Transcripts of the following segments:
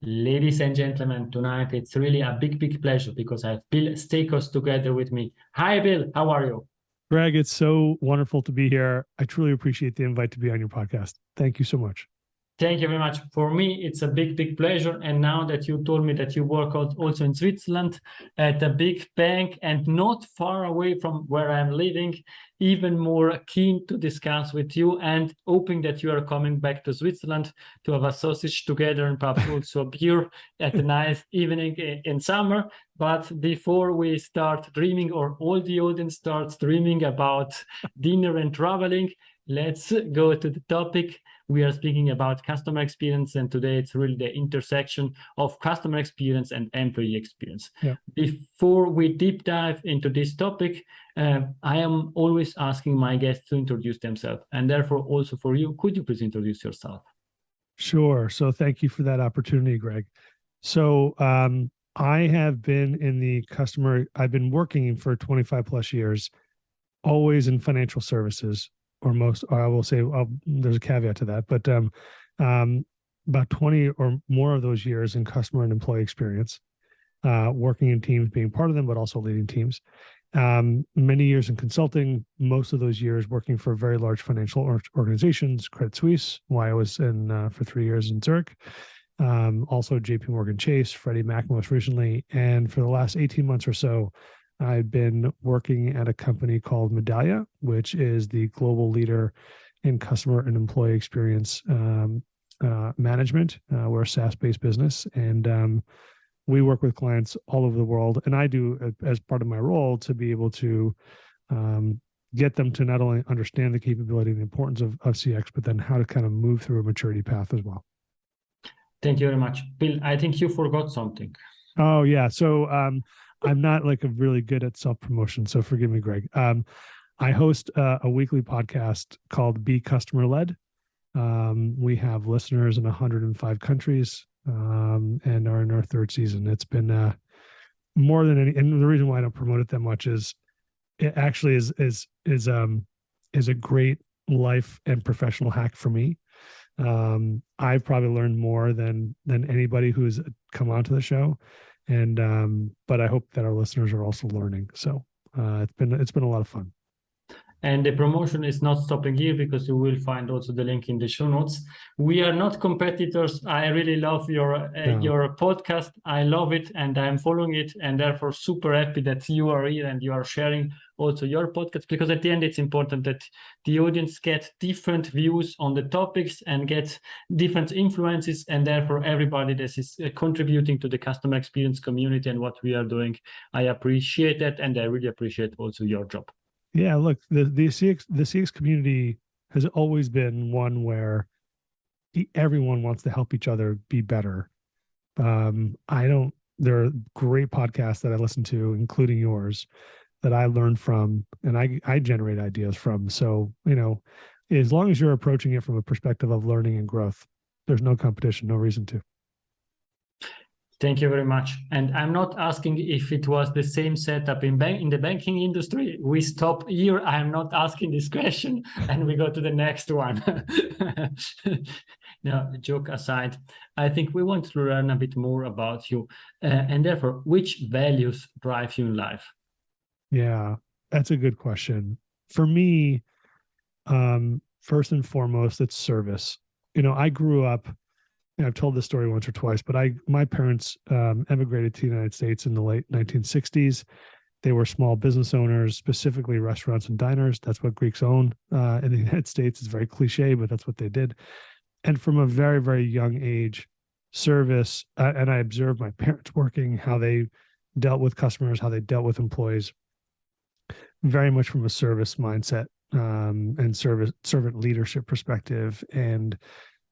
Ladies and gentlemen, tonight it's really a big pleasure because I have Bill Staikos together with me. Hi, Bill. How are you? Greg, it's so wonderful to be here. I truly appreciate the invite to be on your podcast. Thank you so much. Thank you very much. For me, it's a big pleasure. And now that you told me that you work out also in Switzerland at a big bank and not far away from where I'm living, even more keen to discuss with you and hoping that you are coming back to Switzerland to have a sausage together and perhaps also a beer at a nice evening in summer. But before we start dreaming, or all the audience starts dreaming about dinner and traveling, let's go to the topic. We are speaking about customer experience, and today it's really the intersection of customer experience and employee experience. Yeah. Before we deep dive into this topic, I am always asking my guests to introduce themselves, and therefore also for you, could you please introduce yourself? Sure. So thank you for that opportunity, Greg. So I have been in the I've been working for 25 plus years, always in financial services, or I will say there's a caveat to that, but about 20 or more of those years in customer and employee experience, working in teams, being part of them, but also leading teams. Many years in consulting, most of those years working for very large financial organizations, Credit Suisse, why I was in for 3 years in Zurich, also JP Morgan Chase, Freddie Mac most recently. And for the last 18 months or so, I've been working at a company called Medallia, which is the global leader in customer and employee experience management. We're a SaaS-based business, and we work with clients all over the world. And I do, as part of my role, to be able to get them to not only understand the capability and the importance of CX, but then how to kind of move through a maturity path as well. Thank you very much. Bill, I think you forgot something. Oh, yeah. So I'm not like a really good at self-promotion, so forgive me, Greg. I host a weekly podcast called Be Customer Led. We have listeners in 105 countries and are in our third season. It's been more than any, and the reason why I don't promote it that much is it actually is a great life and professional hack for me. I've probably learned more than anybody who's come onto the show. And but I hope that our listeners are also learning. So it's been a lot of fun. And the promotion is not stopping here because you will find also the link in the show notes. We are not competitors. I really love your podcast. I love it and I'm following it, and therefore super happy that you are here and you are sharing also your podcast, because at the end it's important that the audience get different views on the topics and get different influences, and therefore everybody that is contributing to the customer experience community and what we are doing. I appreciate that, and I really appreciate also your job. Yeah, look, the CX community has always been one where everyone wants to help each other be better. There are great podcasts that I listen to, including yours, that I learn from and I generate ideas from. So, as long as you're approaching it from a perspective of learning and growth, there's no competition, no reason to. Thank you very much. And I'm not asking if it was the same setup in the banking industry. We stop here. I'm not asking this question, and we go to the next one. Now, joke aside, I think we want to learn a bit more about you, and therefore, which values drive you in life? Yeah, that's a good question. For me, first and foremost, it's service. I grew up, and I've told this story once or twice, but my parents emigrated to the United States in the late 1960s. They were small business owners, specifically restaurants and diners. That's what Greeks own in the United States. It's very cliche, but that's what they did. And from a very, very young age, service, and I observed my parents working, how they dealt with customers, how they dealt with employees, very much from a service mindset and servant leadership perspective. And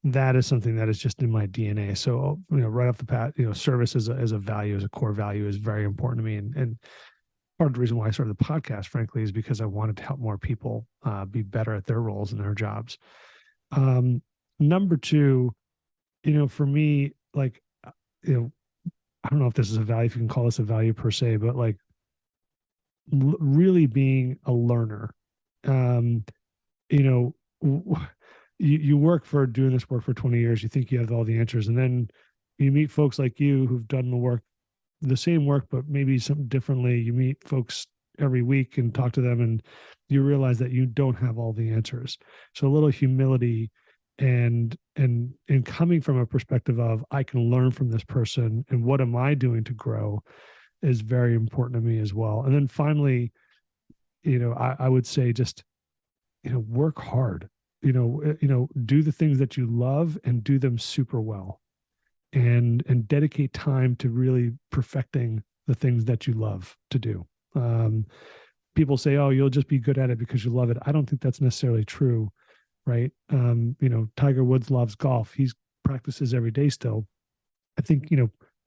that is something that is just in my DNA. So, right off the bat, service as a value, as a core value, is very important to me. And part of the reason why I started the podcast, frankly, is because I wanted to help more people be better at their roles and their jobs. Number two, for me, I don't know if this is a value, if you can call this a value per se, but really being a learner. You work for doing this work for 20 years, you think you have all the answers, and then you meet folks like you who've done the same work, but maybe something differently. You meet folks every week and talk to them, and you realize that you don't have all the answers. So a little humility and coming from a perspective of, I can learn from this person and what am I doing to grow, is very important to me as well. And then finally, I would say just, work hard, do the things that you love and do them super well, and dedicate time to really perfecting the things that you love to do. People say, oh, you'll just be good at it because you love it. I don't think that's necessarily true, right? Tiger Woods loves golf. He practices every day still. I think,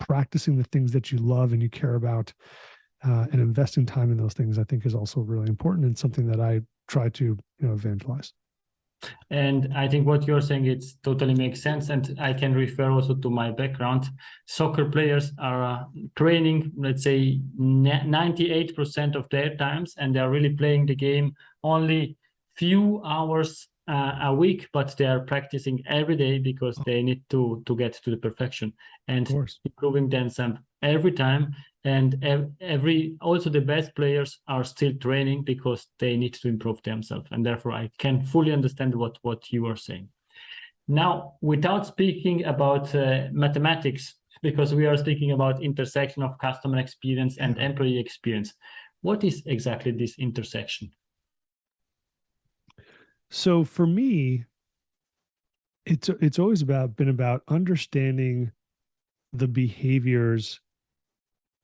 practicing the things that you love and you care about, and investing time in those things, I think is also really important, and something that I try to, evangelize. And I think what you're saying, it totally makes sense. And I can refer also to my background. Soccer players are training, let's say, 98% of their times, and they're really playing the game only few hours a week, but they are practicing every day because they need to get to the perfection and improving themselves every time. And also the best players are still training because they need to improve themselves. And therefore, I can fully understand what you are saying. Now, without speaking about mathematics, because we are speaking about intersection of customer experience and employee experience, what is exactly this intersection? So for me, it's always been about understanding the behaviors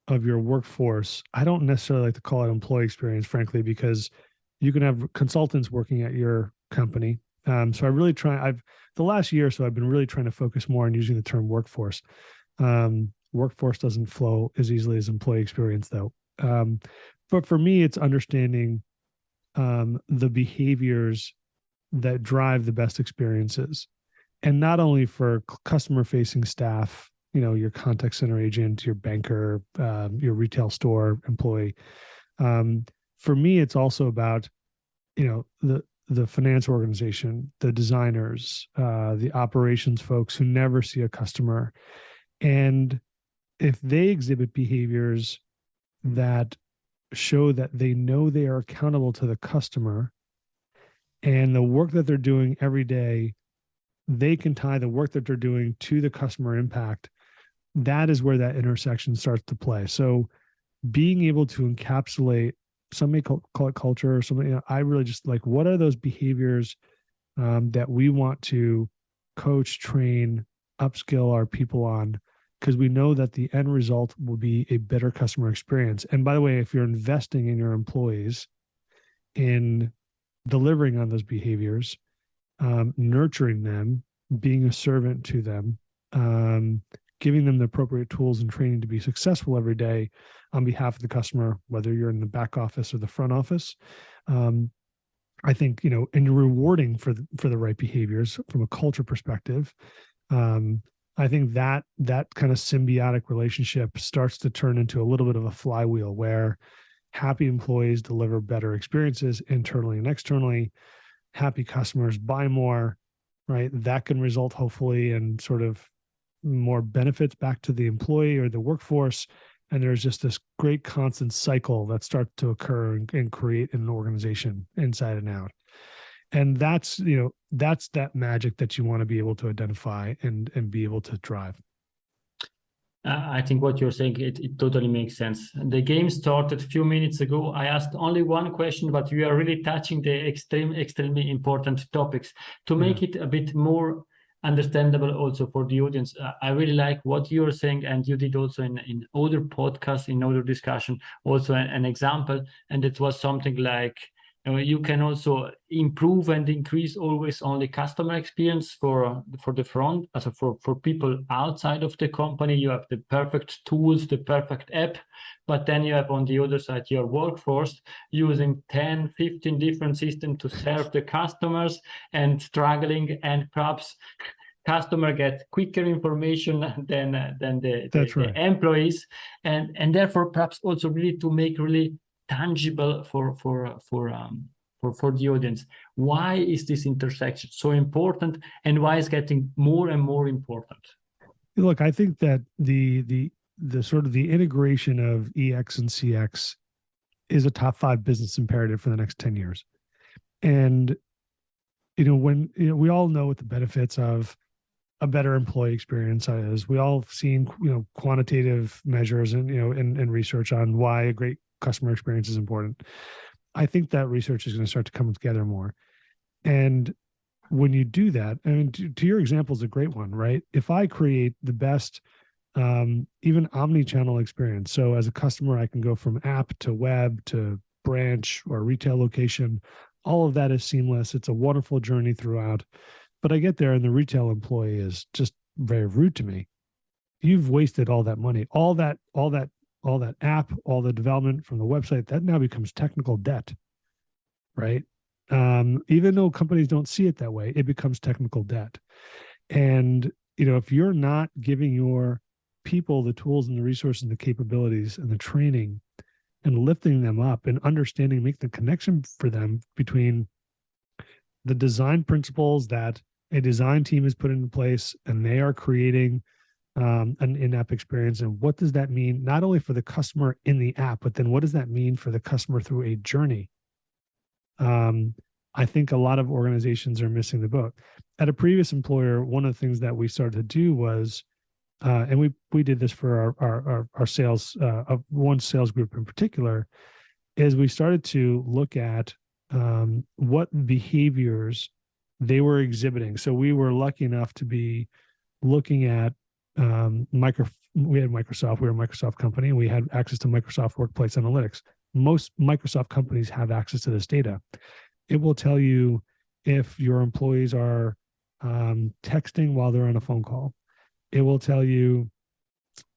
of your workforce. I don't necessarily like to call it employee experience, frankly, because you can have consultants working at your company. So I really the last year or so, I've been really trying to focus more on using the term workforce. Workforce doesn't flow as easily as employee experience, though. But for me, it's understanding the behaviors that drive the best experiences, and not only for customer facing staff, your contact center agent, your banker, your retail store employee. For me, it's also about, the finance organization, the designers, the operations folks who never see a customer. And if they exhibit behaviors that show that they know they are accountable to the customer, and the work that they're doing every day, they can tie the work that they're doing to the customer impact, that is where that intersection starts to play. So being able to encapsulate, some may call it culture or something, I really just like, what are those behaviors that we want to coach, train, upskill our people on? Because we know that the end result will be a better customer experience. And by the way, if you're investing in your employees in delivering on those behaviors, nurturing them, being a servant to them, giving them the appropriate tools and training to be successful every day on behalf of the customer, whether you're in the back office or the front office. I think, and you're rewarding for the right behaviors from a culture perspective. I think that kind of symbiotic relationship starts to turn into a little bit of a flywheel where happy employees deliver better experiences internally and externally. Happy customers buy more, right? That can result hopefully in sort of more benefits back to the employee or the workforce. And there's just this great constant cycle that starts to occur and create an organization inside and out. And that's that magic that you want to be able to identify and be able to drive. I think what you're saying, it totally makes sense. The game started a few minutes ago. I asked only one question, but you are really touching the extremely important topics to make it a bit more understandable also for the audience. I really like what you're saying, and you did also in other podcasts, in other discussion, also an example, and it was something like, you can also improve and increase always on the customer experience for the front, also for people outside of the company. You have the perfect tools, the perfect app, but then you have on the other side your workforce using 10, 15 different systems to serve the customers and struggling, and perhaps customer get quicker information than the employees, and therefore perhaps also really to make really tangible for the audience. Why is this intersection so important, and why is getting more and more important? Look, I think that the sort of the integration of EX and CX is a top 5 business imperative for the next 10 years. And when we all know what the benefits of a better employee experience is. We all have seen quantitative measures and and research on why a great customer experience is important. I think that research is going to start to come together more. And when you do that, I mean, to your example is a great one, right? If I create the best even omni-channel experience, so as a customer, I can go from app to web to branch or retail location. All of that is seamless. It's a wonderful journey throughout. But I get there and the retail employee is just very rude to me. You've wasted all that money, all that app, all the development from the website, that now becomes technical debt, right? Even though companies don't see it that way, it becomes technical debt. And, if you're not giving your people the tools and the resources and the capabilities and the training and lifting them up and understanding, make the connection for them between the design principles that a design team has put into place and they are creating an in-app experience. And what does that mean, not only for the customer in the app, but then what does that mean for the customer through a journey? I think a lot of organizations are missing the boat. At a previous employer, one of the things that we started to do was, and we did this for our sales, one sales group in particular, is we started to look at what behaviors they were exhibiting. So we were lucky enough to be looking at we had Microsoft, we were a Microsoft company, and we had access to Microsoft Workplace Analytics. Most Microsoft companies have access to this data. It will tell you if your employees are texting while they're on a phone call. It will tell you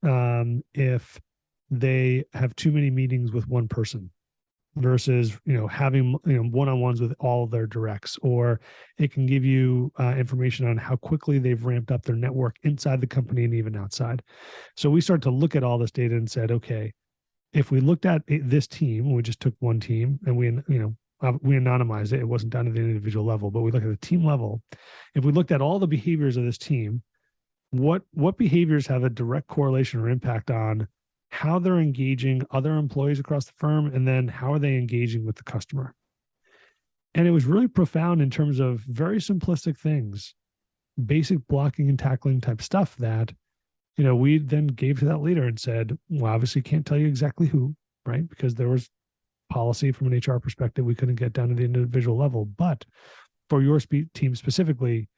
if they have too many meetings with one person versus having one-on-ones with all of their directs, or it can give you information on how quickly they've ramped up their network inside the company and even outside. So we started to look at all this data and said, okay, if we looked at this team, we just took one team and we anonymized it. It wasn't down to the individual level, but we looked at the team level. If we looked at all the behaviors of this team, what behaviors have a direct correlation or impact on how they're engaging other employees across the firm, and then how are they engaging with the customer? And it was really profound in terms of very simplistic things, basic blocking and tackling type stuff that, we then gave to that leader and said, well, obviously can't tell you exactly who, right? Because there was policy from an HR perspective. We couldn't get down to the individual level, but for your team specifically,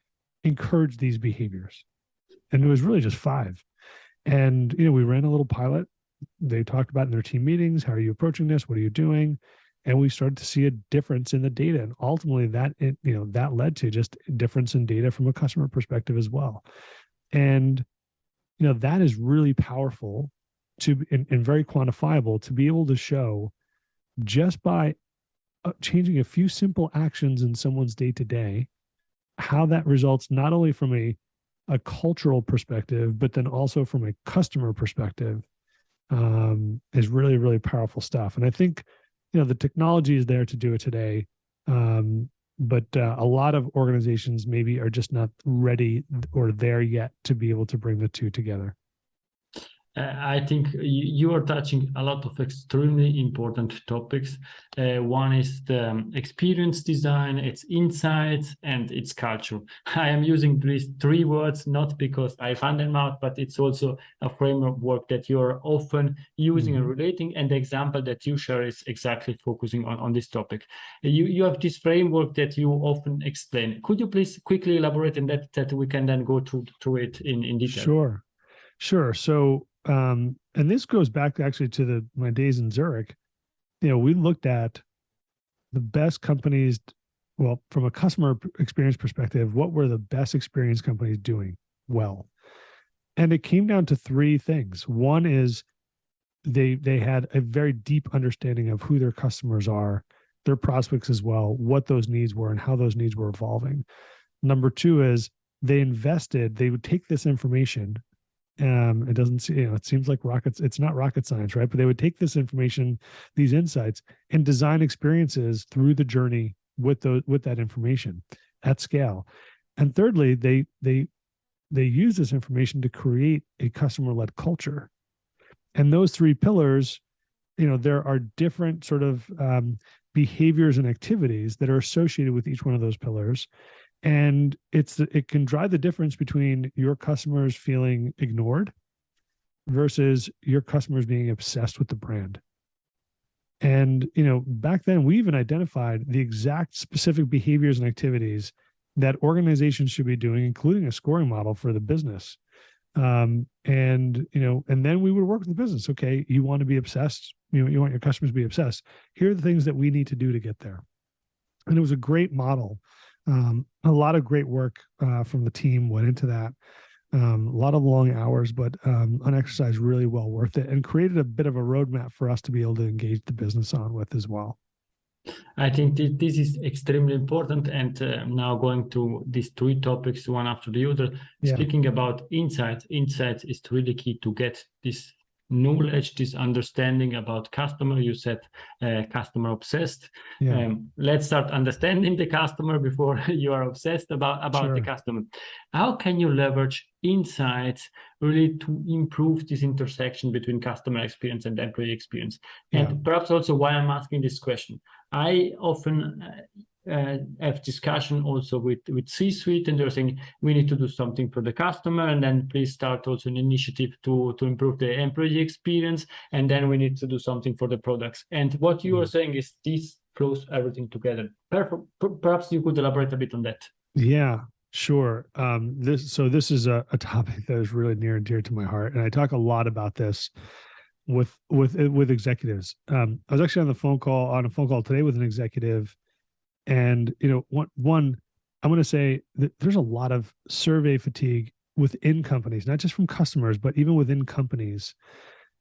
encourage these behaviors. And it was really just 5. And, we ran a little pilot. They talked about in their team meetings, how are you approaching this? What are you doing? And we started to see a difference in the data. And ultimately that led to just a difference in data from a customer perspective as well. And, that is really powerful and very quantifiable to be able to show just by changing a few simple actions in someone's day-to-day, how that results not only from a cultural perspective, but then also from a customer perspective, is really, really powerful stuff. And I think, the technology is there to do it today. But a lot of organizations maybe are just not ready or there yet to be able to bring the two together. I think you are touching a lot of extremely important topics. One is the experience design, its insights, and its culture. I am using these 3 words not because I found them out, but it's also a framework that you're often using and relating. And the example that you share is exactly focusing on this topic. You have this framework that you often explain. Could you please quickly elaborate on that we can then go through it in detail? Sure. So, and this goes back actually to my days in Zurich. We looked at the best companies, well, from a customer experience perspective, what were the best experience companies doing well? And it came down to 3 things. One is they had a very deep understanding of who their customers are, their prospects as well, what those needs were and how those needs were evolving. Number 2 is they would take this information. It doesn't see, it seems like it's not rocket science, right? But they would take this information, these insights, and design experiences through the journey with that information at scale. And thirdly, they they use this information to create a customer-led culture. And those three pillars, there are different sort of behaviors and activities that are associated with each one of those pillars. And it can drive the difference between your customers feeling ignored versus your customers being obsessed with the brand. And, back then we even identified the exact specific behaviors and activities that organizations should be doing, including a scoring model for the business. And then we would work with the business. Okay, you want to be obsessed, you want your customers to be obsessed. Here are the things that we need to do to get there. And it was a great model. A lot of great work from the team went into that. A lot of long hours, but an exercise really well worth it, and created a bit of a roadmap for us to be able to engage the business on with as well. I think this is extremely important. And now going to these three topics, one after the other, speaking about insights is really key to get this knowledge, this understanding about customer. You said customer obsessed. Let's start understanding the customer before you are obsessed about sure. the customer. How can you leverage insights really to improve this intersection between customer experience and employee experience? And perhaps also why I'm asking this question. I often have discussion also with C-suite, and they're saying we need to do something for the customer, and then please start also an initiative to improve the employee experience, and then we need to do something for the products. And what you are saying is this flows everything together. Perhaps you could elaborate a bit on that. Yeah, sure. This is a topic that is really near and dear to my heart, and I talk a lot about this with executives. I was actually on a phone call today with an executive. And, one, I'm going to say that there's a lot of survey fatigue within companies, not just from customers, but even within companies.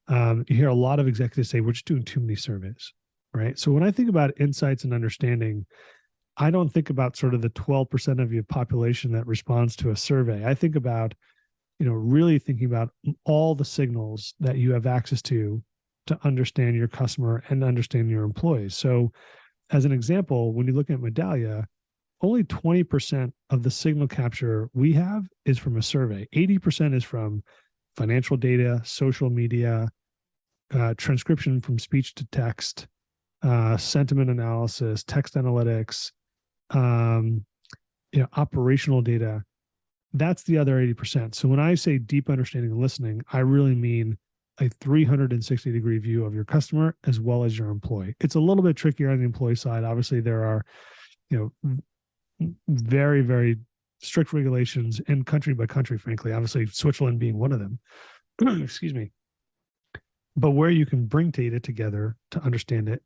You hear a lot of executives say, we're just doing too many surveys, right? So when I think about insights and understanding, I don't think about sort of the 12% of your population that responds to a survey. I think about, really thinking about all the signals that you have access to understand your customer and understand your employees. So, as an example, when you look at Medallia, only 20% of the signal capture we have is from a survey. 80% is from financial data, social media, transcription from speech to text, sentiment analysis, text analytics, operational data. That's the other 80%. So when I say deep understanding and listening, I really mean a 360-degree view of your customer as well as your employee. It's a little bit trickier on the employee side. Obviously, there are, very, very strict regulations in country by country, frankly, obviously Switzerland being one of them. Excuse me. But where you can bring data together to understand it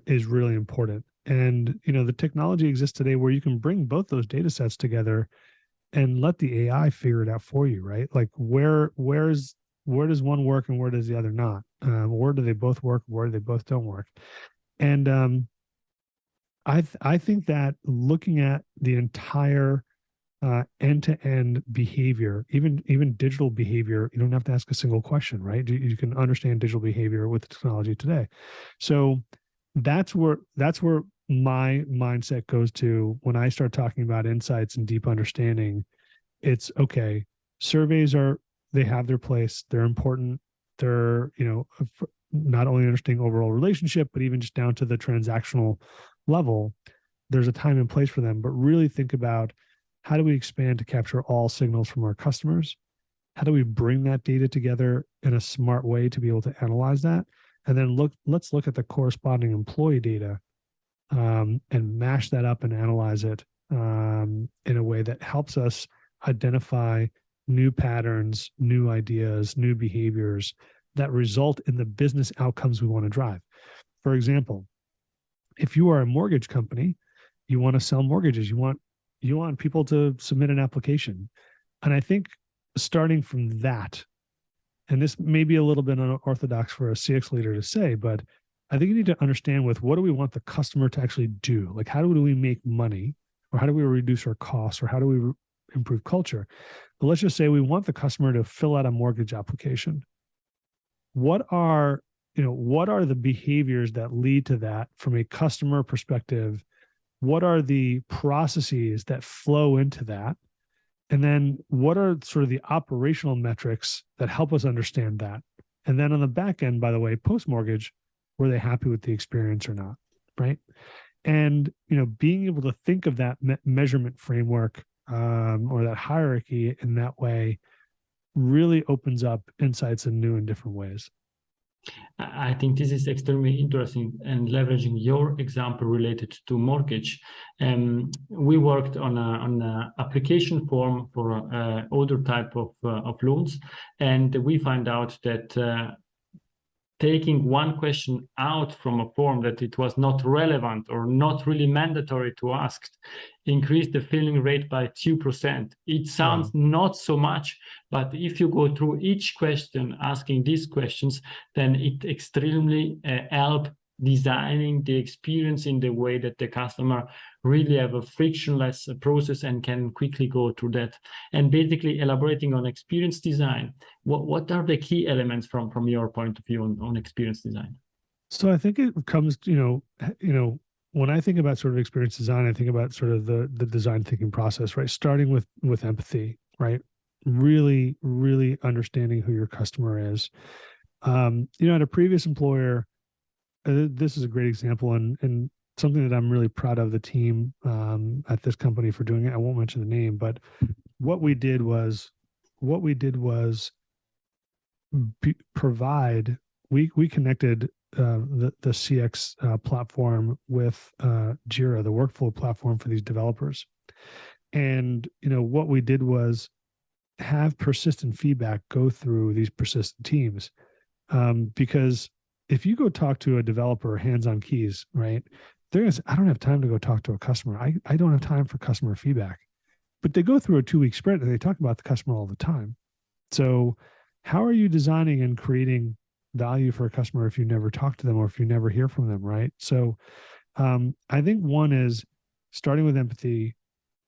is really important. And, the technology exists today where you can bring both those data sets together and let the AI figure it out for you, right? Like where does one work and where does the other not? Where do they both work? Where do they both don't work? And I think that looking at the entire end-to-end behavior, even digital behavior, you don't have to ask a single question, right? You can understand digital behavior with the technology today. So that's where my mindset goes to when I start talking about insights and deep understanding. It's okay. Surveys they have their place. They're important. They're, not only understanding overall relationship, but even just down to the transactional level, there's a time and place for them. But really think about, how do we expand to capture all signals from our customers? How do we bring that data together in a smart way to be able to analyze that? And then let's look at the corresponding employee data and mash that up and analyze it in a way that helps us identify new patterns, new ideas, new behaviors that result in the business outcomes we want to drive. For example, if you are a mortgage company, you want to sell mortgages, you want people to submit an application. And I think starting from that, and this may be a little bit unorthodox for a CX leader to say, but I think you need to understand what do we want the customer to actually do? Like, how do we make money, or how do we reduce our costs, or how do we improve culture? But let's just say we want the customer to fill out a mortgage application. What are the behaviors that lead to that from a customer perspective? What are the processes that flow into that? And then what are sort of the operational metrics that help us understand that? And then on the back end, by the way, post-mortgage, were they happy with the experience or not? Right. And, being able to think of that measurement framework or that hierarchy in that way really opens up insights in new and different ways. I think this is extremely interesting, and leveraging your example related to mortgage. We worked on a application form for other type of loans, and we find out that taking one question out from a form that it was not relevant or not really mandatory to ask increased the filling rate by 2%. It sounds not so much, but if you go through each question asking these questions, then it extremely help designing the experience in the way that the customer really have a frictionless process and can quickly go through that. And basically elaborating on experience design, what are the key elements from your point of view on experience design? So I think it comes, when I think about sort of experience design, I think about sort of the design thinking process, right? Starting with empathy, right? Really, really understanding who your customer is. At a previous employer, this is a great example and something that I'm really proud of the team at this company for doing it. I won't mention the name, but what we did was provide. We connected the CX platform with Jira, the workflow platform for these developers, and what we did was have persistent feedback go through these persistent teams, because if you go talk to a developer hands-on keys, right, they're gonna say, I don't have time to go talk to a customer. I don't have time for customer feedback. But they go through a 2-week sprint and they talk about the customer all the time. So how are you designing and creating value for a customer if you never talk to them or if you never hear from them, right? So I think one is starting with empathy,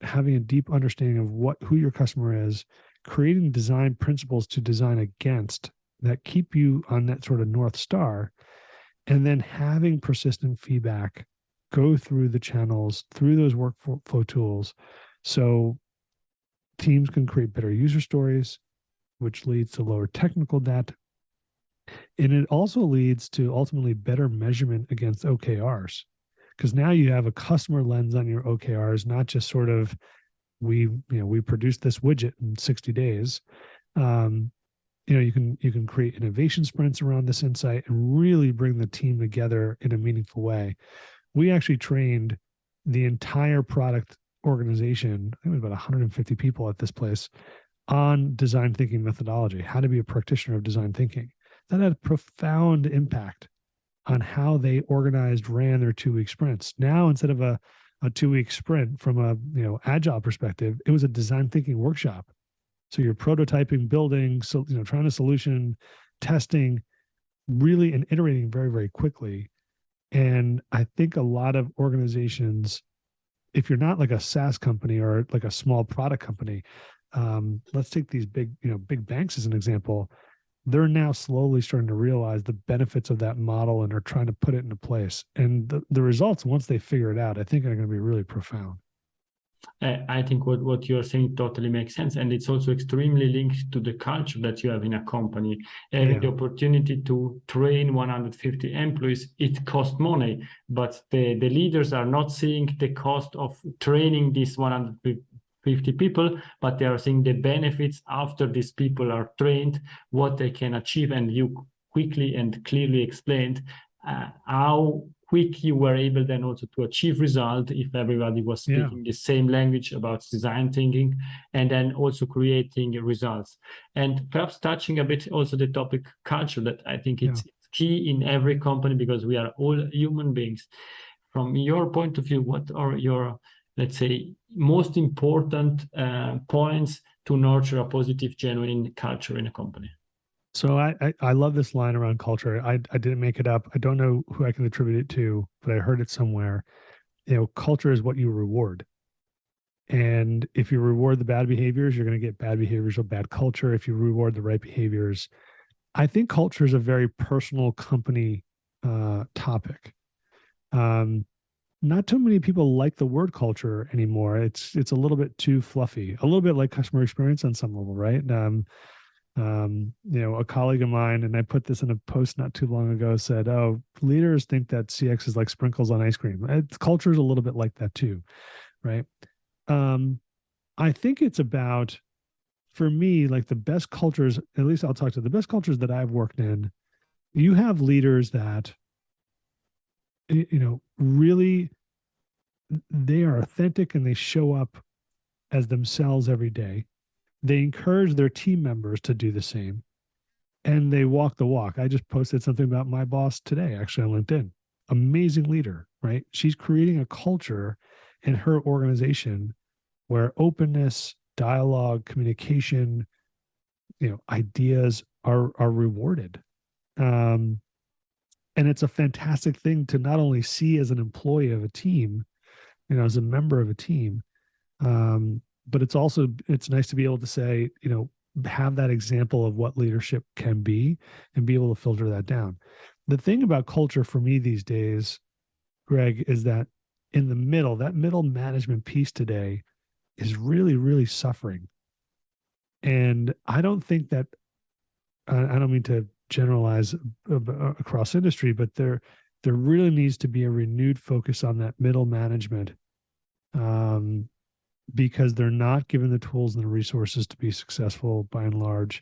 having a deep understanding of who your customer is, creating design principles to design against that keep you on that sort of North Star, and then having persistent feedback go through the channels, through those workflow tools. So teams can create better user stories, which leads to lower technical debt. And it also leads to ultimately better measurement against OKRs, because now you have a customer lens on your OKRs, not just sort of we produced this widget in 60 days. You can create innovation sprints around this insight and really bring the team together in a meaningful way. We actually trained the entire product organization, I think it was about 150 people at this place, on design thinking methodology, how to be a practitioner of design thinking. That had a profound impact on how they ran their 2-week sprints. Now, instead of a 2-week sprint from a agile perspective, it was a design thinking workshop. So you're prototyping, building, so trying a solution, testing, really, and iterating very, very quickly. And I think a lot of organizations, if you're not like a SaaS company or like a small product company, let's take these big banks as an example. They're now slowly starting to realize the benefits of that model and are trying to put it into place. And the results, once they figure it out, I think are going to be really profound. I think what you're saying totally makes sense. And it's also extremely linked to the culture that you have in a company. Having the opportunity to train 150 employees, it costs money, but the leaders are not seeing the cost of training these 150 people, but they are seeing the benefits after these people are trained, what they can achieve. And you quickly and clearly explained how quick you were able then also to achieve result if everybody was speaking the same language about design thinking, and then also creating results. And perhaps touching a bit also the topic culture, that I think it's key in every company, because we are all human beings. From your point of view, what are your, let's say, most important points to nurture a positive, genuine culture in a company? So I love this line around culture. I didn't make it up. I don't know who I can attribute it to, but I heard it somewhere. Culture is what you reward. And if you reward the bad behaviors, you're going to get bad behaviors or bad culture. If you reward the right behaviors, I think culture is a very personal company topic. not too many people like the word culture anymore. It's a little bit too fluffy, a little bit like customer experience on some level, right? A colleague of mine, and I put this in a post not too long ago, said, "Oh, leaders think that CX is like sprinkles on ice cream. Culture is a little bit like that too, right?" Um, I think it's about, for me, like the best cultures. At least I'll talk to the best cultures that I've worked in. You have leaders that, really, they are authentic and they show up as themselves every day. They encourage their team members to do the same, and they walk the walk. I just posted something about my boss today, actually, on LinkedIn. Amazing leader, right? She's creating a culture in her organization where openness, dialogue, communication, ideas are rewarded. Um, and it's a fantastic thing to not only see as an employee of a team, as a member of a team, but it's nice to be able to say, have that example of what leadership can be and be able to filter that down. The thing about culture for me these days, Greg, is that in the middle, that middle management piece today is really, really suffering. And I don't think that, I don't mean to generalize across industry, but there really needs to be a renewed focus on that middle management, because they're not given the tools and the resources to be successful by and large.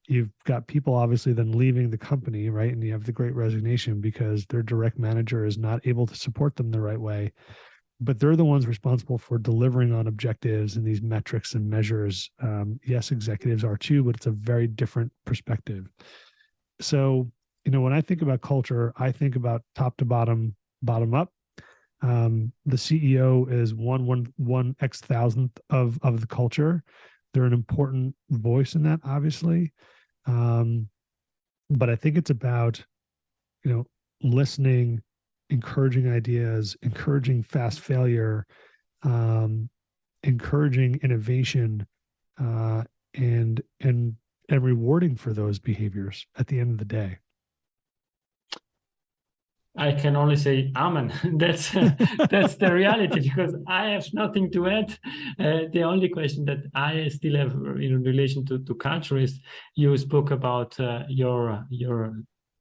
You've got people obviously then leaving the company, right? And you have the great resignation because their direct manager is not able to support them the right way. But they're the ones responsible for delivering on objectives and these metrics and measures. Yes, executives are too, but it's a very different perspective. So, when I think about culture, I think about top to bottom, bottom up. The CEO is one X thousandth of the culture. They're an important voice in that, obviously. But I think it's about, listening, encouraging ideas, encouraging fast failure, encouraging innovation, and rewarding for those behaviors at the end of the day. I can only say amen. That's the reality, because I have nothing to add. The only question that I still have in relation to culture is, you spoke about your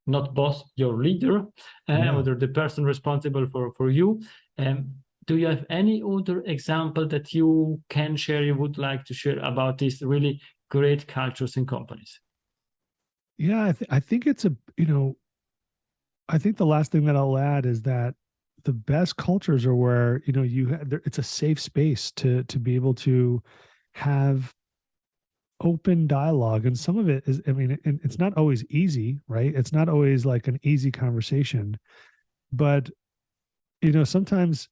not boss, your leader, or the person responsible for you. Do you have any other example that you can share, you would like to share about these really great cultures in companies? Yeah, I think it's I think the last thing that I'll add is that the best cultures are where, it's a safe space to be able to have open dialogue. And some of it is, it's not always easy, right? It's not always like an easy conversation, but sometimes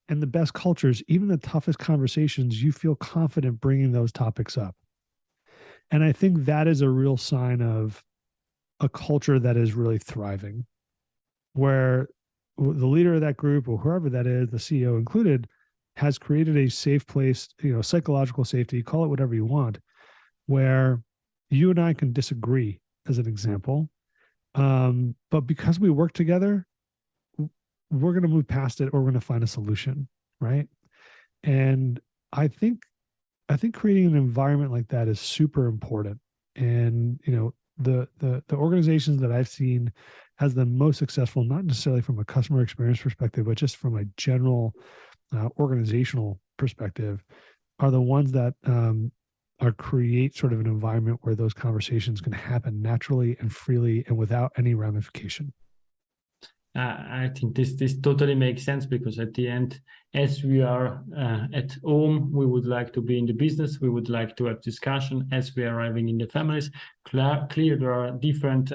in the best cultures, even the toughest conversations, you feel confident bringing those topics up. And I think that is a real sign of a culture that is really thriving, where the leader of that group, or whoever that is, the CEO included, has created a safe place, psychological safety, call it whatever you want, where you and I can disagree, as an example. But because we work together, we're going to move past it, or we're going to find a solution, right? And I think creating an environment like that is super important. And the organizations that I've seen has the most successful, not necessarily from a customer experience perspective, but just from a general organizational perspective, are the ones that are create sort of an environment where those conversations can happen naturally and freely and without any ramification. I think this totally makes sense, because at the end, as we are at home, we would like to be in the business. We would like to have discussion. As we are arriving in the families, clear there are different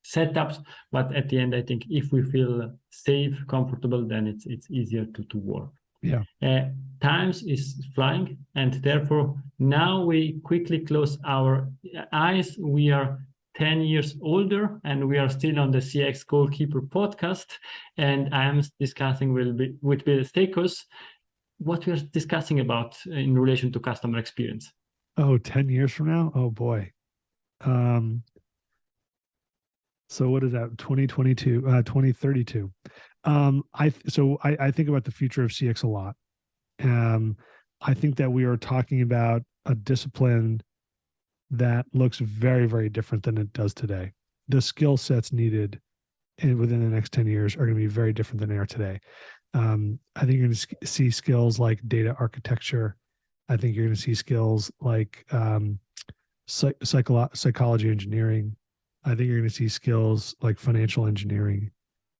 setups, but at the end, I think if we feel safe, comfortable, then it's easier to work. Yeah. Times is flying, and therefore now we quickly close our eyes. We are 10 years older, and we are still on the CX Goalkeeper podcast. And I am discussing with Bill Staikos what we are discussing about in relation to customer experience. Oh, 10 years from now? Oh boy. So what is that? 2032, 2032. I think about the future of CX a lot. I think that we are talking about a discipline that looks very, very different than it does today. The skill sets needed within the next 10 years are going to be very different than they are today. I think you're going to see skills like data architecture. I think you're going to see skills like psychology engineering. I think you're going to see skills like financial engineering.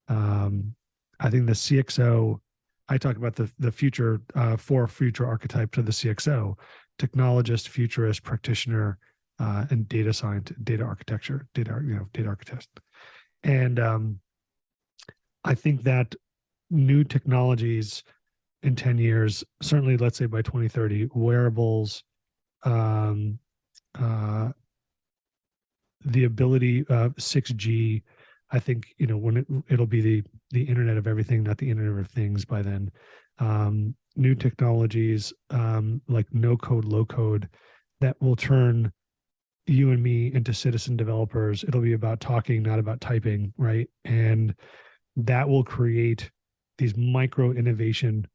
I think the CXO, I talk about the future, four future archetypes of the CXO: technologist, futurist, practitioner, and data scientist, data architecture, data architect. And I think that new technologies in 10 years, certainly let's say by 2030, wearables, the ability of 6G, I think, when it'll be the internet of everything, not the internet of things by then. New technologies like no code, low code that will turn you and me into citizen developers. It'll be about talking, not about typing, right? And that will create these micro innovation.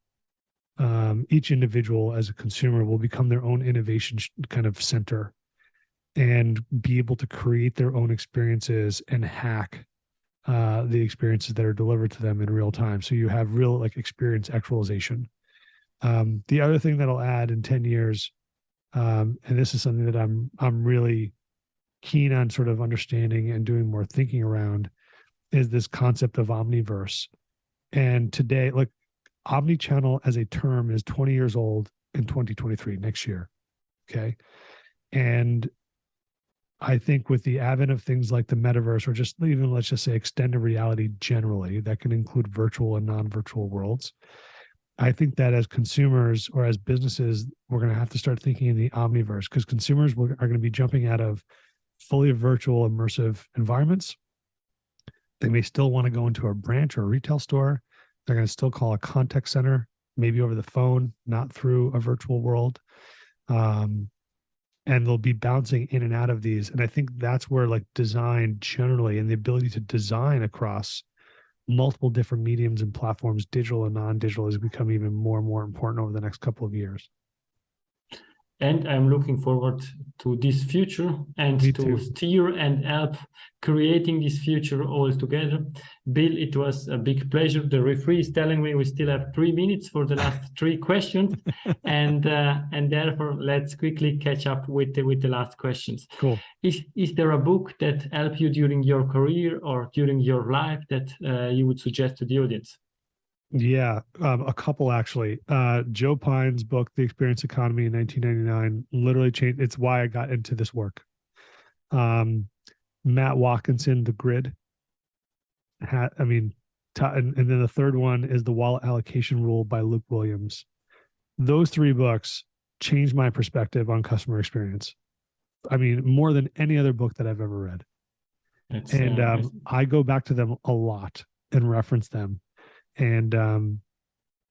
Each individual as a consumer will become their own innovation kind of center and be able to create their own experiences and hack the experiences that are delivered to them in real time. So you have real like experience actualization. The other thing that I'll add in 10 years, and this is something that I'm really keen on sort of understanding and doing more thinking around, is this concept of omniverse. And today, like, omnichannel as a term is 20 years old in 2023, next year. Okay. And I think with the advent of things like the metaverse, or just even, let's just say, extended reality generally, that can include virtual and non-virtual worlds. I think that as consumers or as businesses, we're going to have to start thinking in the omniverse, because consumers are going to be jumping out of fully virtual immersive environments. They may still want to go into a branch or a retail store. They're going to still call a contact center, maybe over the phone, not through a virtual world. And they'll be bouncing in and out of these. And I think that's where like design generally, and the ability to design across multiple different mediums and platforms, digital and non-digital, has become even more and more important over the next couple of years. And I'm looking forward to this future and to steer and help creating this future all together. Bill, it was a big pleasure. The referee is telling me we still have 3 minutes for the last 3 questions, and therefore let's quickly catch up with the last questions. Cool. Is there a book that helped you during your career or during your life that you would suggest to the audience? Yeah, a couple actually. Joe Pine's book, The Experience Economy in 1999, literally changed. It's why I got into this work. Matt Watkinson, The Grid. And then the third one is The Wallet Allocation Rule by Luke Williams. Those 3 books changed my perspective on customer experience. I mean, more than any other book that I've ever read. I go back to them a lot and reference them. And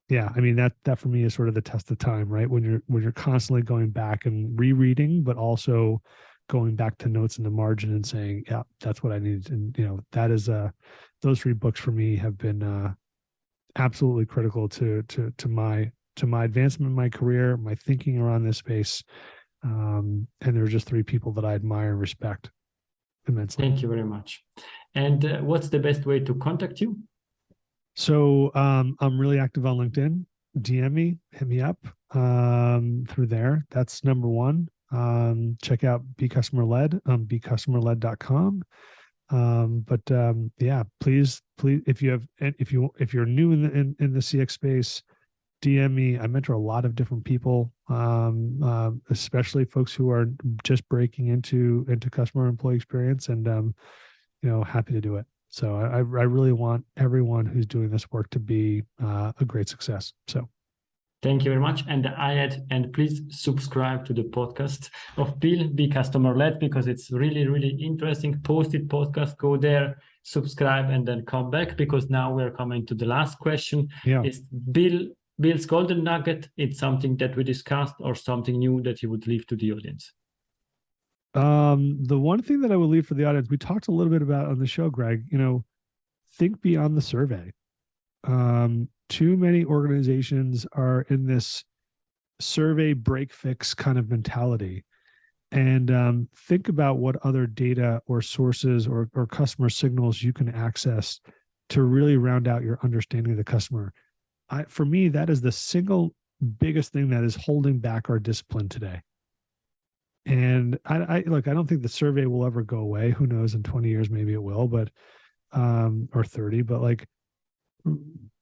yeah, I mean, that for me is sort of the test of time, right? When you're constantly going back and rereading, but also going back to notes in the margin and saying, yeah, that's what I need. And that is those 3 books for me have been absolutely critical to my advancement in my career, my thinking around this space. And there are just 3 people that I admire and respect immensely. Thank you very much. And what's the best way to contact you? So I'm really active on LinkedIn. DM me, hit me up through there. That's number 1. Check out Be Customer Led on becustomerled.com. Yeah, please, if you're new in the CX space, DM me. I mentor a lot of different people, especially folks who are just breaking into customer employee experience, and happy to do it. So I really want everyone who's doing this work to be a great success. So thank you very much. And please subscribe to the podcast of Bill, Be Customer Led, because it's really, really interesting. Posted podcast, go there, subscribe, and then come back, because now we're coming to the last question. Yeah. Is Bill's golden nugget? It's something that we discussed or something new that you would leave to the audience? The one thing that I would leave for the audience, we talked a little bit about on the show, Greg, think beyond the survey. Too many organizations are in this survey break fix kind of mentality. And think about what other data or sources or customer signals you can access to really round out your understanding of the customer. For me, that is the single biggest thing that is holding back our discipline today. And I don't think the survey will ever go away. Who knows? In 20 years, maybe it will, but or 30. But like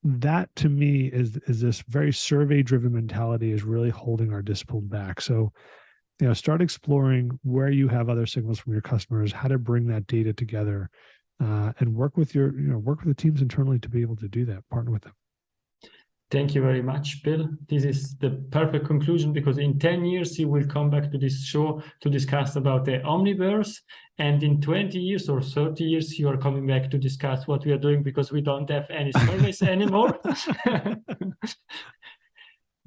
that to me is this very survey driven mentality is really holding our discipline back. So, start exploring where you have other signals from your customers, how to bring that data together, and work with the teams internally to be able to do that. Partner with them. Thank you very much, Bill. This is the perfect conclusion, because in 10 years, you will come back to this show to discuss about the Omniverse. And in 20 years or 30 years, you are coming back to discuss what we are doing, because we don't have any service anymore.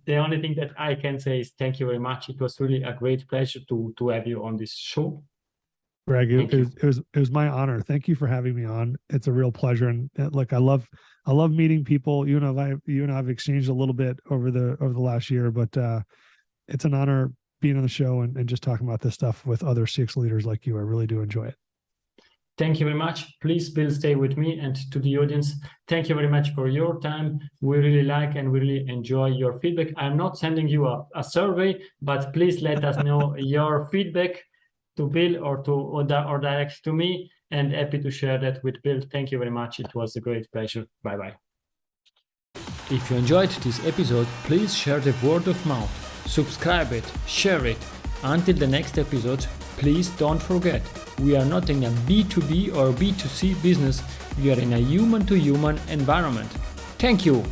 The only thing that I can say is thank you very much. It was really a great pleasure to have you on this show. Greg, it was my honor. Thank you for having me on. It's a real pleasure. And look, I love meeting people. You and I have exchanged a little bit over the last year, but it's an honor being on the show and just talking about this stuff with other CX leaders like you. I really do enjoy it. Thank you very much. Please, Bill, stay with me, and to the audience, thank you very much for your time. We really like and we really enjoy your feedback. I'm not sending you a survey, but please let us know your feedback to Bill or direct to me, and happy to share that with Bill. Thank you very much. It was a great pleasure. Bye-bye. If you enjoyed this episode, please share the word of mouth. Subscribe it, share it. Until the next episode, please don't forget, we are not in a B2B or B2C business. We are in a human-to-human environment. Thank you.